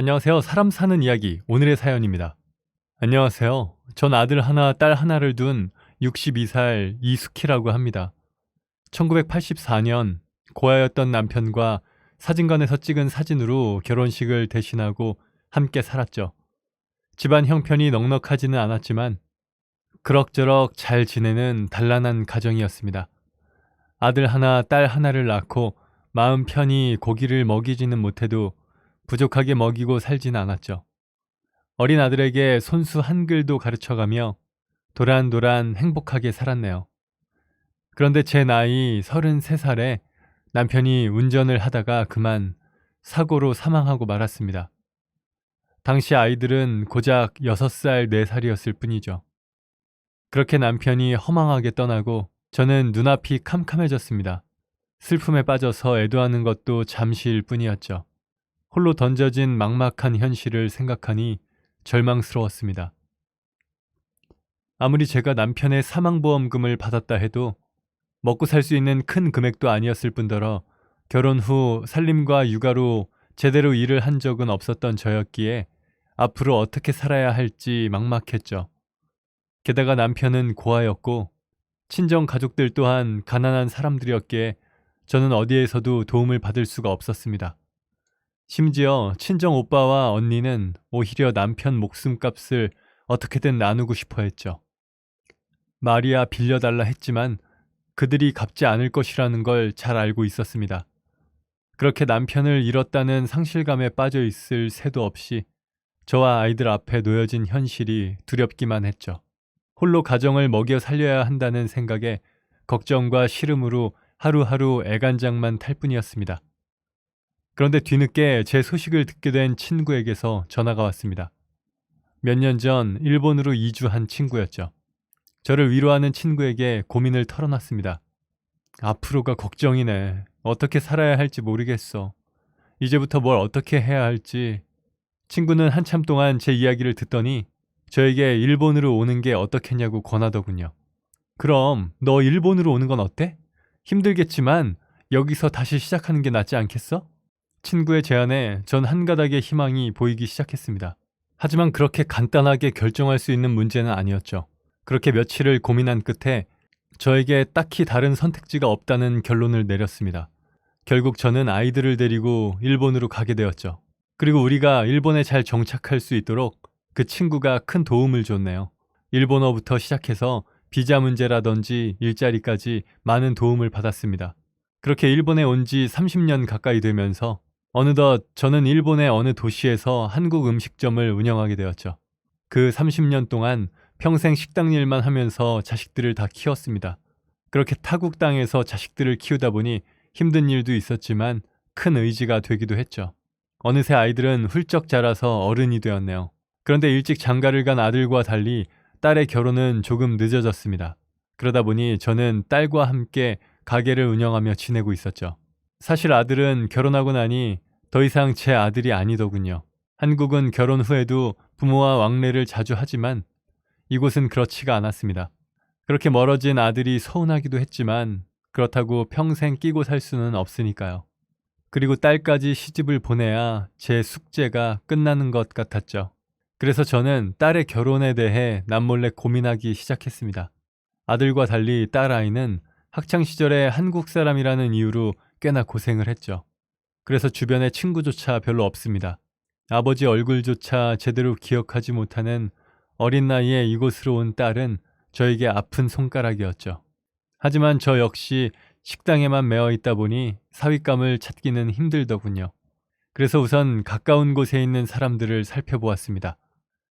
안녕하세요. 사람 사는 이야기 오늘의 사연입니다. 안녕하세요. 전 아들 하나, 딸 하나를 둔 62살 이숙희라고 합니다. 1984년 고아였던 남편과 사진관에서 찍은 사진으로 결혼식을 대신하고 함께 살았죠. 집안 형편이 넉넉하지는 않았지만 그럭저럭 잘 지내는 단란한 가정이었습니다. 아들 하나, 딸 하나를 낳고 마음 편히 고기를 먹이지는 못해도 부족하게 먹이고 살지는 않았죠. 어린 아들에게 손수 한글도 가르쳐가며 도란도란 행복하게 살았네요. 그런데 제 나이 33살에 남편이 운전을 하다가 그만 사고로 사망하고 말았습니다. 당시 아이들은 고작 6살, 4살이었을 뿐이죠. 그렇게 남편이 허망하게 떠나고 저는 눈앞이 캄캄해졌습니다. 슬픔에 빠져서 애도하는 것도 잠시일 뿐이었죠. 홀로 던져진 막막한 현실을 생각하니 절망스러웠습니다. 아무리 제가 남편의 사망보험금을 받았다 해도 먹고 살 수 있는 큰 금액도 아니었을 뿐더러 결혼 후 살림과 육아로 제대로 일을 한 적은 없었던 저였기에 앞으로 어떻게 살아야 할지 막막했죠. 게다가 남편은 고아였고 친정 가족들 또한 가난한 사람들이었기에 저는 어디에서도 도움을 받을 수가 없었습니다. 심지어 친정 오빠와 언니는 오히려 남편 목숨값을 어떻게든 나누고 싶어 했죠. 말이야 빌려달라 했지만 그들이 갚지 않을 것이라는 걸 잘 알고 있었습니다. 그렇게 남편을 잃었다는 상실감에 빠져 있을 새도 없이 저와 아이들 앞에 놓여진 현실이 두렵기만 했죠. 홀로 가정을 먹여 살려야 한다는 생각에 걱정과 시름으로 하루하루 애간장만 탈 뿐이었습니다. 그런데 뒤늦게 제 소식을 듣게 된 친구에게서 전화가 왔습니다. 몇 년 전 일본으로 이주한 친구였죠. 저를 위로하는 친구에게 고민을 털어놨습니다. 앞으로가 걱정이네. 어떻게 살아야 할지 모르겠어. 이제부터 뭘 어떻게 해야 할지. 친구는 한참 동안 제 이야기를 듣더니 저에게 일본으로 오는 게 어떻겠냐고 권하더군요. 그럼 너 일본으로 오는 건 어때? 힘들겠지만 여기서 다시 시작하는 게 낫지 않겠어? 친구의 제안에 전 한 가닥의 희망이 보이기 시작했습니다. 하지만 그렇게 간단하게 결정할 수 있는 문제는 아니었죠. 그렇게 며칠을 고민한 끝에 저에게 딱히 다른 선택지가 없다는 결론을 내렸습니다. 결국 저는 아이들을 데리고 일본으로 가게 되었죠. 그리고 우리가 일본에 잘 정착할 수 있도록 그 친구가 큰 도움을 줬네요. 일본어부터 시작해서 비자 문제라든지 일자리까지 많은 도움을 받았습니다. 그렇게 일본에 온 지 30년 가까이 되면서 어느덧 저는 일본의 어느 도시에서 한국 음식점을 운영하게 되었죠. 그 30년 동안 평생 식당 일만 하면서 자식들을 다 키웠습니다. 그렇게 타국 땅에서 자식들을 키우다 보니 힘든 일도 있었지만 큰 의지가 되기도 했죠. 어느새 아이들은 훌쩍 자라서 어른이 되었네요. 그런데 일찍 장가를 간 아들과 달리 딸의 결혼은 조금 늦어졌습니다. 그러다 보니 저는 딸과 함께 가게를 운영하며 지내고 있었죠. 사실 아들은 결혼하고 나니 더 이상 제 아들이 아니더군요. 한국은 결혼 후에도 부모와 왕래를 자주 하지만 이곳은 그렇지가 않았습니다. 그렇게 멀어진 아들이 서운하기도 했지만 그렇다고 평생 끼고 살 수는 없으니까요. 그리고 딸까지 시집을 보내야 제 숙제가 끝나는 것 같았죠. 그래서 저는 딸의 결혼에 대해 남몰래 고민하기 시작했습니다. 아들과 달리 딸 아이는 학창시절에 한국 사람이라는 이유로 꽤나 고생을 했죠. 그래서 주변에 친구조차 별로 없습니다. 아버지 얼굴조차 제대로 기억하지 못하는 어린 나이에 이곳으로 온 딸은 저에게 아픈 손가락이었죠. 하지만 저 역시 식당에만 매어 있다 보니 사윗감을 찾기는 힘들더군요. 그래서 우선 가까운 곳에 있는 사람들을 살펴보았습니다.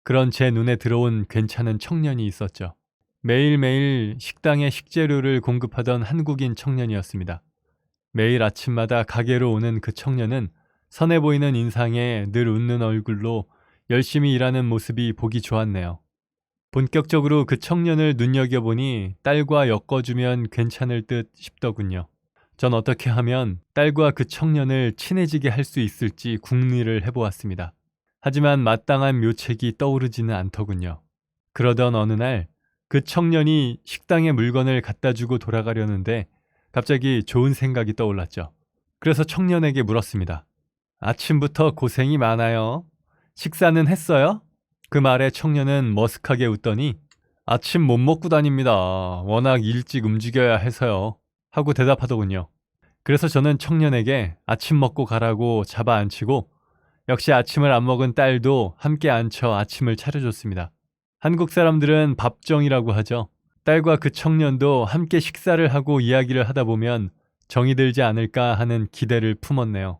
그런 제 눈에 들어온 괜찮은 청년이 있었죠. 매일매일 식당에 식재료를 공급하던 한국인 청년이었습니다. 매일 아침마다 가게로 오는 그 청년은 선해 보이는 인상에 늘 웃는 얼굴로 열심히 일하는 모습이 보기 좋았네요. 본격적으로 그 청년을 눈여겨보니 딸과 엮어주면 괜찮을 듯 싶더군요. 전 어떻게 하면 딸과 그 청년을 친해지게 할 수 있을지 궁리를 해보았습니다. 하지만 마땅한 묘책이 떠오르지는 않더군요. 그러던 어느 날 그 청년이 식당에 물건을 갖다 주고 돌아가려는데 갑자기 좋은 생각이 떠올랐죠. 그래서 청년에게 물었습니다. 아침부터 고생이 많아요. 식사는 했어요? 그 말에 청년은 머쓱하게 웃더니 아침 못 먹고 다닙니다. 워낙 일찍 움직여야 해서요. 하고 대답하더군요. 그래서 저는 청년에게 아침 먹고 가라고 잡아 앉히고 역시 아침을 안 먹은 딸도 함께 앉혀 아침을 차려줬습니다. 한국 사람들은 밥정이라고 하죠. 딸과 그 청년도 함께 식사를 하고 이야기를 하다 보면 정이 들지 않을까 하는 기대를 품었네요.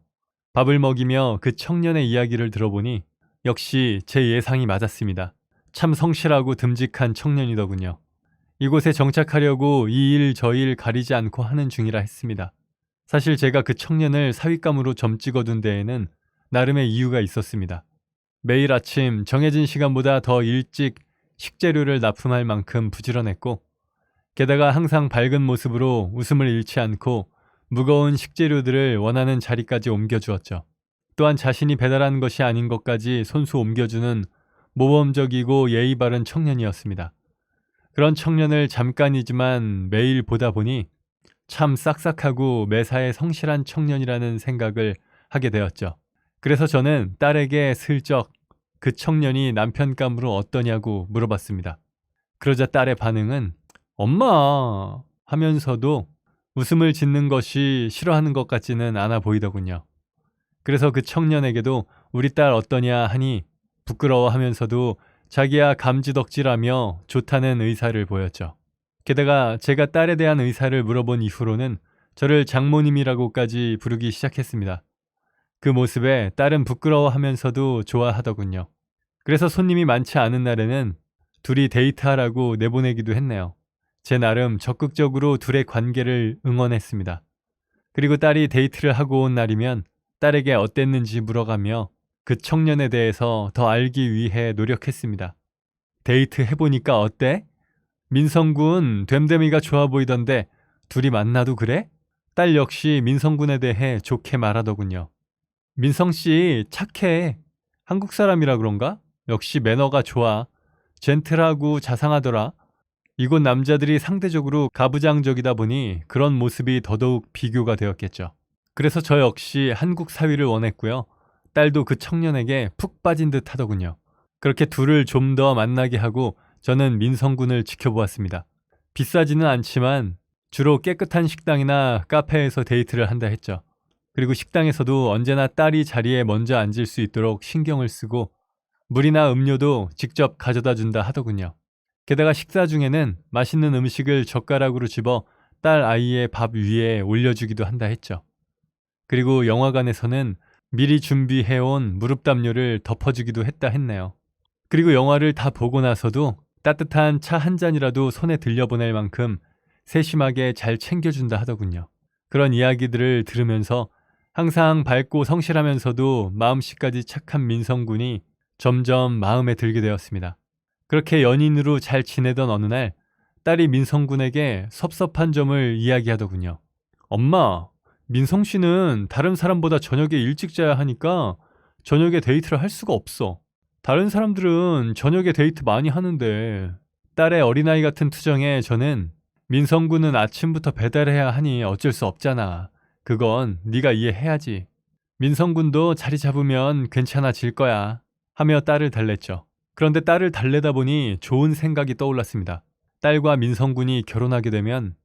밥을 먹이며 그 청년의 이야기를 들어보니 역시 제 예상이 맞았습니다. 참 성실하고 듬직한 청년이더군요. 이곳에 정착하려고 이 일 저 일 가리지 않고 하는 중이라 했습니다. 사실 제가 그 청년을 사윗감으로 점 찍어둔 데에는 나름의 이유가 있었습니다. 매일 아침 정해진 시간보다 더 일찍 식재료를 납품할 만큼 부지런했고 게다가 항상 밝은 모습으로 웃음을 잃지 않고 무거운 식재료들을 원하는 자리까지 옮겨주었죠. 또한 자신이 배달한 것이 아닌 것까지 손수 옮겨주는 모범적이고 예의 바른 청년이었습니다. 그런 청년을 잠깐이지만 매일 보다 보니 참 싹싹하고 매사에 성실한 청년이라는 생각을 하게 되었죠. 그래서 저는 딸에게 슬쩍 그 청년이 남편감으로 어떠냐고 물어봤습니다. 그러자 딸의 반응은 엄마 하면서도 웃음을 짓는 것이 싫어하는 것 같지는 않아 보이더군요. 그래서 그 청년에게도 우리 딸 어떠냐 하니 부끄러워하면서도 자기야 감지덕지라며 좋다는 의사를 보였죠. 게다가 제가 딸에 대한 의사를 물어본 이후로는 저를 장모님이라고까지 부르기 시작했습니다. 그 모습에 딸은 부끄러워하면서도 좋아하더군요. 그래서 손님이 많지 않은 날에는 둘이 데이트하라고 내보내기도 했네요. 제 나름 적극적으로 둘의 관계를 응원했습니다. 그리고 딸이 데이트를 하고 온 날이면 딸에게 어땠는지 물어가며 그 청년에 대해서 더 알기 위해 노력했습니다. 데이트 해보니까 어때? 민성군 됨됨이가 좋아 보이던데 둘이 만나도 그래? 딸 역시 민성군에 대해 좋게 말하더군요. 민성씨 착해. 한국 사람이라 그런가? 역시 매너가 좋아. 젠틀하고 자상하더라. 이곳 남자들이 상대적으로 가부장적이다 보니 그런 모습이 더더욱 비교가 되었겠죠. 그래서 저 역시 한국 사위를 원했고요. 딸도 그 청년에게 푹 빠진 듯 하더군요. 그렇게 둘을 좀 더 만나게 하고 저는 민성군을 지켜보았습니다. 비싸지는 않지만 주로 깨끗한 식당이나 카페에서 데이트를 한다 했죠. 그리고 식당에서도 언제나 딸이 자리에 먼저 앉을 수 있도록 신경을 쓰고 물이나 음료도 직접 가져다 준다 하더군요. 게다가 식사 중에는 맛있는 음식을 젓가락으로 집어 딸 아이의 밥 위에 올려주기도 한다 했죠. 그리고 영화관에서는 미리 준비해온 무릎담요를 덮어주기도 했다 했네요. 그리고 영화를 다 보고 나서도 따뜻한 차 한 잔이라도 손에 들려보낼 만큼 세심하게 잘 챙겨준다 하더군요. 그런 이야기들을 들으면서 항상 밝고 성실하면서도 마음씨까지 착한 민성군이 점점 마음에 들게 되었습니다. 그렇게 연인으로 잘 지내던 어느 날 딸이 민성군에게 섭섭한 점을 이야기하더군요. 엄마, 민성 씨는 다른 사람보다 저녁에 일찍 자야 하니까 저녁에 데이트를 할 수가 없어. 다른 사람들은 저녁에 데이트 많이 하는데. 딸의 어린아이 같은 투정에 저는 민성군은 아침부터 배달해야 하니 어쩔 수 없잖아. 그건 네가 이해해야지. 민성군도 자리 잡으면 괜찮아질 거야. 하며 딸을 달랬죠. 그런데 딸을 달래다 보니 좋은 생각이 떠올랐습니다. 딸과 민성군이 결혼하게 되면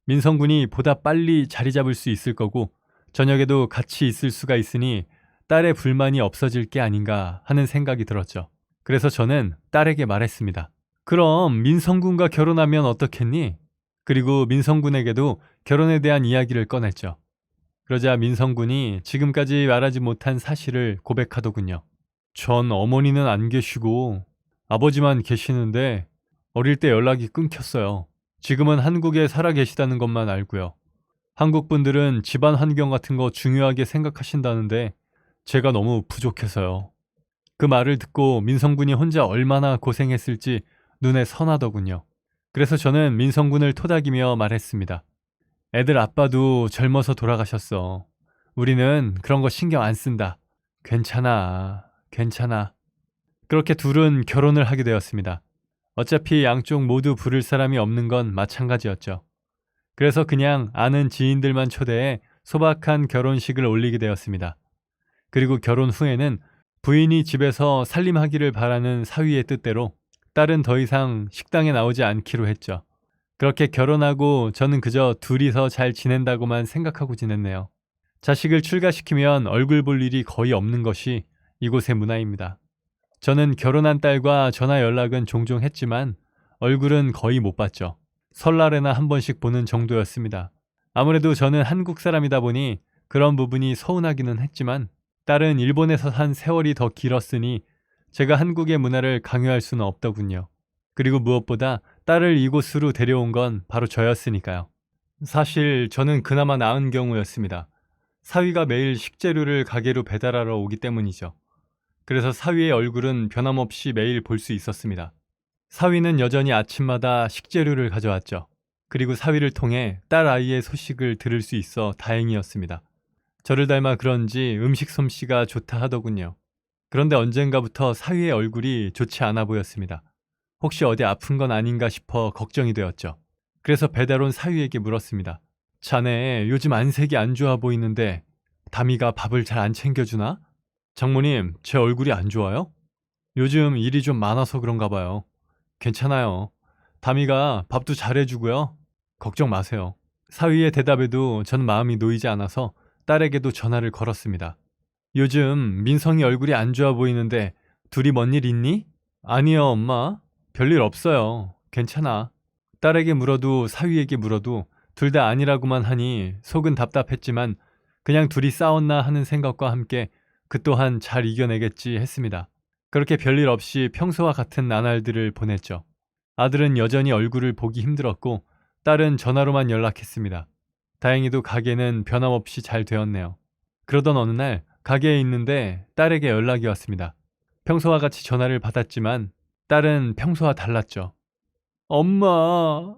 민성군이 보다 빨리 자리 잡을 수 있을 거고 저녁에도 같이 있을 수가 있으니 딸의 불만이 없어질 게 아닌가 하는 생각이 들었죠. 그래서 저는 딸에게 말했습니다. 그럼 민성군과 결혼하면 어떻겠니? 그리고 민성군에게도 결혼에 대한 이야기를 꺼냈죠. 그러자 민성군이 지금까지 말하지 못한 사실을 고백하더군요. 전 어머니는 안 계시고 아버지만 계시는데 어릴 때 연락이 끊겼어요. 지금은 한국에 살아 계시다는 것만 알고요. 한국 분들은 집안 환경 같은 거 중요하게 생각하신다는데 제가 너무 부족해서요. 그 말을 듣고 민성군이 혼자 얼마나 고생했을지 눈에 선하더군요. 그래서 저는 민성군을 토닥이며 말했습니다. 애들 아빠도 젊어서 돌아가셨어. 우리는 그런 거 신경 안 쓴다. 괜찮아. 괜찮아. 그렇게 둘은 결혼을 하게 되었습니다. 어차피 양쪽 모두 부를 사람이 없는 건 마찬가지였죠. 그래서 그냥 아는 지인들만 초대해 소박한 결혼식을 올리게 되었습니다. 그리고 결혼 후에는 부인이 집에서 살림하기를 바라는 사위의 뜻대로 딸은 더 이상 식당에 나오지 않기로 했죠. 그렇게 결혼하고 저는 그저 둘이서 잘 지낸다고만 생각하고 지냈네요. 자식을 출가시키면 얼굴 볼 일이 거의 없는 것이 이곳의 문화입니다. 저는 결혼한 딸과 전화 연락은 종종 했지만 얼굴은 거의 못 봤죠. 설날에나 한 번씩 보는 정도였습니다. 아무래도 저는 한국 사람이다 보니 그런 부분이 서운하기는 했지만 딸은 일본에서 산 세월이 더 길었으니 제가 한국의 문화를 강요할 수는 없더군요. 그리고 무엇보다 딸을 이곳으로 데려온 건 바로 저였으니까요. 사실 저는 그나마 나은 경우였습니다. 사위가 매일 식재료를 가게로 배달하러 오기 때문이죠. 그래서 사위의 얼굴은 변함없이 매일 볼 수 있었습니다. 사위는 여전히 아침마다 식재료를 가져왔죠. 그리고 사위를 통해 딸 아이의 소식을 들을 수 있어 다행이었습니다. 저를 닮아 그런지 음식 솜씨가 좋다 하더군요. 그런데 언젠가부터 사위의 얼굴이 좋지 않아 보였습니다. 혹시 어디 아픈 건 아닌가 싶어 걱정이 되었죠. 그래서 배달 온 사위에게 물었습니다. 자네 요즘 안색이 안 좋아 보이는데 다미가 밥을 잘 안 챙겨주나? 장모님, 제 얼굴이 안 좋아요? 요즘 일이 좀 많아서 그런가 봐요. 괜찮아요. 다미가 밥도 잘해주고요. 걱정 마세요. 사위의 대답에도 전 마음이 놓이지 않아서 딸에게도 전화를 걸었습니다. 요즘 민성이 얼굴이 안 좋아 보이는데 둘이 뭔 일 있니? 아니요, 엄마. 별일 없어요. 괜찮아. 딸에게 물어도 사위에게 물어도 둘 다 아니라고만 하니 속은 답답했지만 그냥 둘이 싸웠나 하는 생각과 함께 그 또한 잘 이겨내겠지 했습니다. 그렇게 별일 없이 평소와 같은 나날들을 보냈죠. 아들은 여전히 얼굴을 보기 힘들었고 딸은 전화로만 연락했습니다. 다행히도 가게는 변함없이 잘 되었네요. 그러던 어느 날 가게에 있는데 딸에게 연락이 왔습니다. 평소와 같이 전화를 받았지만 딸은 평소와 달랐죠. 엄마,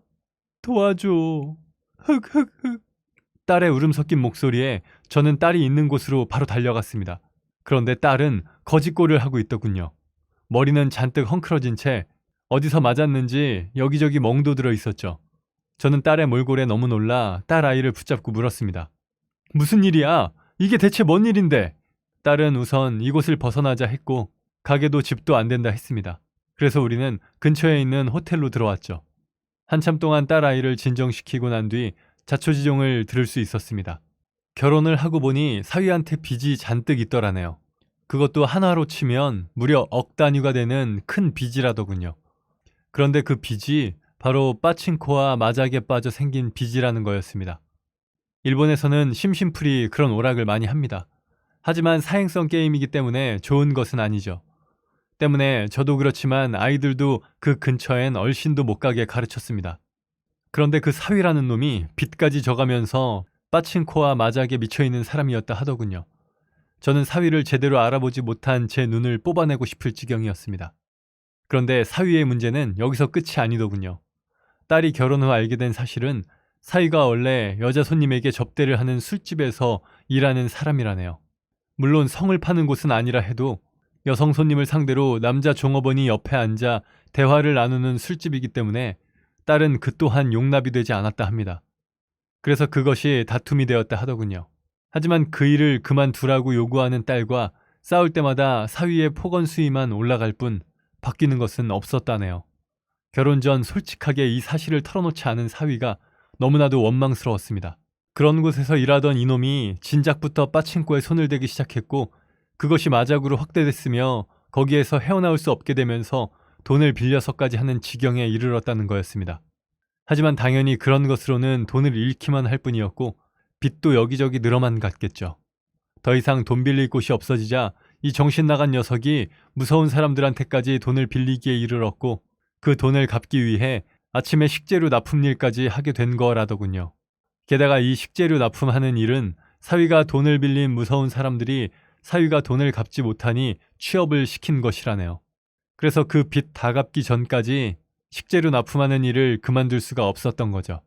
도와줘. 흑흑흑. 딸의 울음 섞인 목소리에 저는 딸이 있는 곳으로 바로 달려갔습니다. 그런데 딸은 거짓골을 하고 있더군요. 머리는 잔뜩 헝클어진 채 어디서 맞았는지 여기저기 멍도 들어 있었죠. 저는 딸의 몰골에 너무 놀라 딸 아이를 붙잡고 물었습니다. 무슨 일이야? 이게 대체 뭔 일인데? 딸은 우선 이곳을 벗어나자 했고 가게도 집도 안 된다 했습니다. 그래서 우리는 근처에 있는 호텔로 들어왔죠. 한참 동안 딸 아이를 진정시키고 난 뒤 자초지종을 들을 수 있었습니다. 결혼을 하고 보니 사위한테 빚이 잔뜩 있더라네요. 그것도 하나로 치면 무려 억 단위가 되는 큰 빚이라더군요. 그런데 그 빚이 바로 빠친코와 마작에 빠져 생긴 빚이라는 거였습니다. 일본에서는 심심풀이 그런 오락을 많이 합니다. 하지만 사행성 게임이기 때문에 좋은 것은 아니죠. 때문에 저도 그렇지만 아이들도 그 근처엔 얼씬도 못 가게 가르쳤습니다. 그런데 그 사위라는 놈이 빚까지 져가면서 빠친코와 마작에 미쳐있는 사람이었다 하더군요. 저는 사위를 제대로 알아보지 못한 제 눈을 뽑아내고 싶을 지경이었습니다. 그런데 사위의 문제는 여기서 끝이 아니더군요. 딸이 결혼 후 알게 된 사실은 사위가 원래 여자 손님에게 접대를 하는 술집에서 일하는 사람이라네요. 물론 성을 파는 곳은 아니라 해도 여성 손님을 상대로 남자 종업원이 옆에 앉아 대화를 나누는 술집이기 때문에 딸은 그 또한 용납이 되지 않았다 합니다. 그래서 그것이 다툼이 되었다 하더군요. 하지만 그 일을 그만두라고 요구하는 딸과 싸울 때마다 사위의 폭언 수위만 올라갈 뿐 바뀌는 것은 없었다네요. 결혼 전 솔직하게 이 사실을 털어놓지 않은 사위가 너무나도 원망스러웠습니다. 그런 곳에서 일하던 이놈이 진작부터 빠친코에 손을 대기 시작했고 그것이 마작으로 확대됐으며 거기에서 헤어나올 수 없게 되면서 돈을 빌려서까지 하는 지경에 이르렀다는 거였습니다. 하지만 당연히 그런 것으로는 돈을 잃기만 할 뿐이었고 빚도 여기저기 늘어만 갔겠죠. 더 이상 돈 빌릴 곳이 없어지자 이 정신 나간 녀석이 무서운 사람들한테까지 돈을 빌리기에 이르렀고 그 돈을 갚기 위해 아침에 식재료 납품 일까지 하게 된 거라더군요. 게다가 이 식재료 납품하는 일은 사위가 돈을 빌린 무서운 사람들이 사위가 돈을 갚지 못하니 취업을 시킨 것이라네요. 그래서 그 빚 다 갚기 전까지 식재료 납품하는 일을 그만둘 수가 없었던 거죠.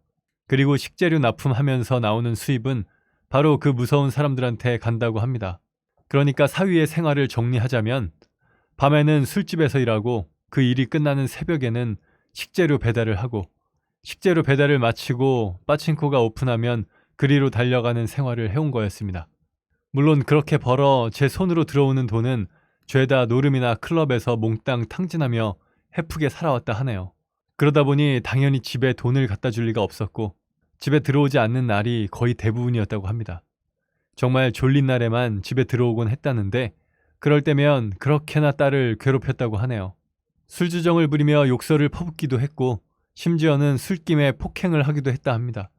그리고 식재료 납품하면서 나오는 수입은 바로 그 무서운 사람들한테 간다고 합니다. 그러니까 사위의 생활을 정리하자면 밤에는 술집에서 일하고 그 일이 끝나는 새벽에는 식재료 배달을 하고 식재료 배달을 마치고 빠친코가 오픈하면 그리로 달려가는 생활을 해온 거였습니다. 물론 그렇게 벌어 제 손으로 들어오는 돈은 죄다 노름이나 클럽에서 몽땅 탕진하며 헤프게 살아왔다 하네요. 그러다 보니 당연히 집에 돈을 갖다 줄 리가 없었고 집에 들어오지 않는 날이 거의 대부분이었다고 합니다. 정말 졸린 날에만 집에 들어오곤 했다는데 그럴 때면 그렇게나 딸을 괴롭혔다고 하네요. 술주정을 부리며 욕설을 퍼붓기도 했고 심지어는 술김에 폭행을 하기도 했다 합니다.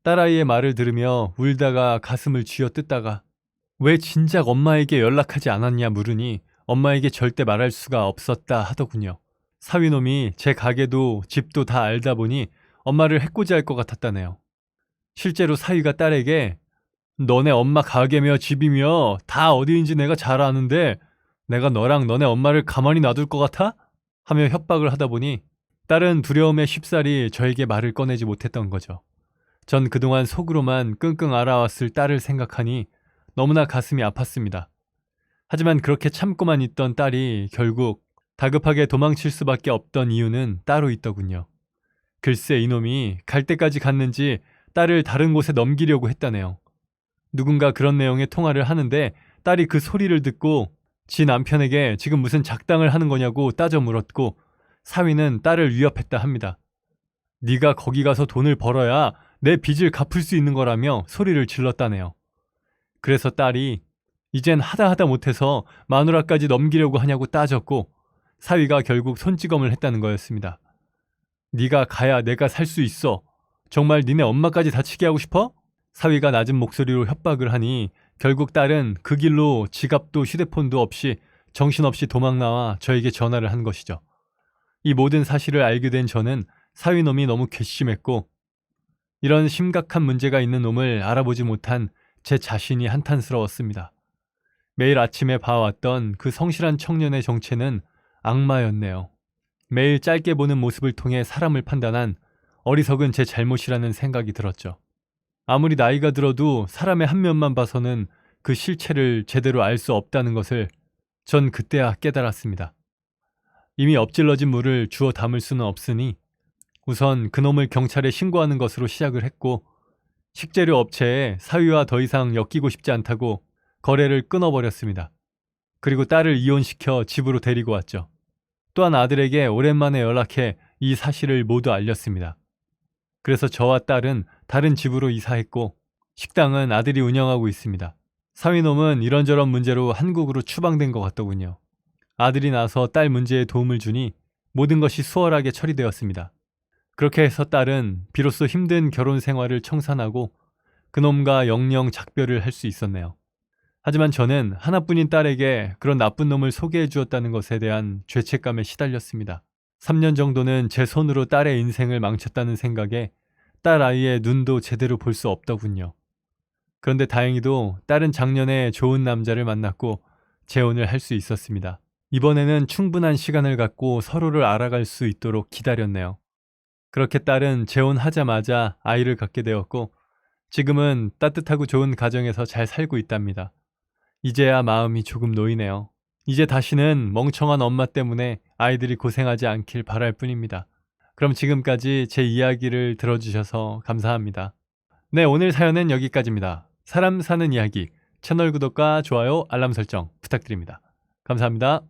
딸아이의 말을 들으며 울다가 가슴을 쥐어뜯다가 왜 진작 엄마에게 연락하지 않았냐 물으니 엄마에게 절대 말할 수가 없었다 하더군요. 사위놈이 제 가게도 집도 다 알다 보니 엄마를 해코지할 것 같았다네요. 실제로 사위가 딸에게 너네 엄마 가게며 집이며 다 어디인지 내가 잘 아는데 내가 너랑 너네 엄마를 가만히 놔둘 것 같아? 하며 협박을 하다 보니 딸은 두려움에 쉽사리 저에게 말을 꺼내지 못했던 거죠. 전 그동안 속으로만 끙끙 앓아왔을 딸을 생각하니 너무나 가슴이 아팠습니다. 하지만 그렇게 참고만 있던 딸이 결국 다급하게 도망칠 수밖에 없던 이유는 따로 있더군요. 글쎄 이놈이 갈 때까지 갔는지 딸을 다른 곳에 넘기려고 했다네요. 누군가 그런 내용의 통화를 하는데 딸이 그 소리를 듣고 지 남편에게 지금 무슨 작당을 하는 거냐고 따져 물었고 사위는 딸을 위협했다 합니다. 네가 거기 가서 돈을 벌어야 내 빚을 갚을 수 있는 거라며 소리를 질렀다네요. 그래서 딸이 이젠 하다 못해서 마누라까지 넘기려고 하냐고 따졌고 사위가 결국 손찌검을 했다는 거였습니다. 네가 가야 내가 살 수 있어. 정말 니네 엄마까지 다치게 하고 싶어? 사위가 낮은 목소리로 협박을 하니 결국 딸은 그 길로 지갑도 휴대폰도 없이 정신없이 도망 나와 저에게 전화를 한 것이죠. 이 모든 사실을 알게 된 저는 사위놈이 너무 괘씸했고 이런 심각한 문제가 있는 놈을 알아보지 못한 제 자신이 한탄스러웠습니다. 매일 아침에 봐왔던 그 성실한 청년의 정체는 악마였네요. 매일 짧게 보는 모습을 통해 사람을 판단한 어리석은 제 잘못이라는 생각이 들었죠. 아무리 나이가 들어도 사람의 한 면만 봐서는 그 실체를 제대로 알 수 없다는 것을 전 그때야 깨달았습니다. 이미 엎질러진 물을 주워 담을 수는 없으니 우선 그놈을 경찰에 신고하는 것으로 시작을 했고 식재료 업체에 사위와 더 이상 엮이고 싶지 않다고 거래를 끊어버렸습니다. 그리고 딸을 이혼시켜 집으로 데리고 왔죠. 또한 아들에게 오랜만에 연락해 이 사실을 모두 알렸습니다. 그래서 저와 딸은 다른 집으로 이사했고 식당은 아들이 운영하고 있습니다. 사위놈은 이런저런 문제로 한국으로 추방된 것 같더군요. 아들이 나서 딸 문제에 도움을 주니 모든 것이 수월하게 처리되었습니다. 그렇게 해서 딸은 비로소 힘든 결혼 생활을 청산하고 그놈과 영영 작별을 할 수 있었네요. 하지만 저는 하나뿐인 딸에게 그런 나쁜 놈을 소개해 주었다는 것에 대한 죄책감에 시달렸습니다. 3년 정도는 제 손으로 딸의 인생을 망쳤다는 생각에 딸 아이의 눈도 제대로 볼 수 없더군요. 그런데 다행히도 딸은 작년에 좋은 남자를 만났고 재혼을 할 수 있었습니다. 이번에는 충분한 시간을 갖고 서로를 알아갈 수 있도록 기다렸네요. 그렇게 딸은 재혼하자마자 아이를 갖게 되었고 지금은 따뜻하고 좋은 가정에서 잘 살고 있답니다. 이제야 마음이 조금 놓이네요. 이제 다시는 멍청한 엄마 때문에 아이들이 고생하지 않길 바랄 뿐입니다. 그럼 지금까지 제 이야기를 들어주셔서 감사합니다. 네, 오늘 사연은 여기까지입니다. 사람 사는 이야기, 채널 구독과 좋아요, 알람 설정 부탁드립니다. 감사합니다.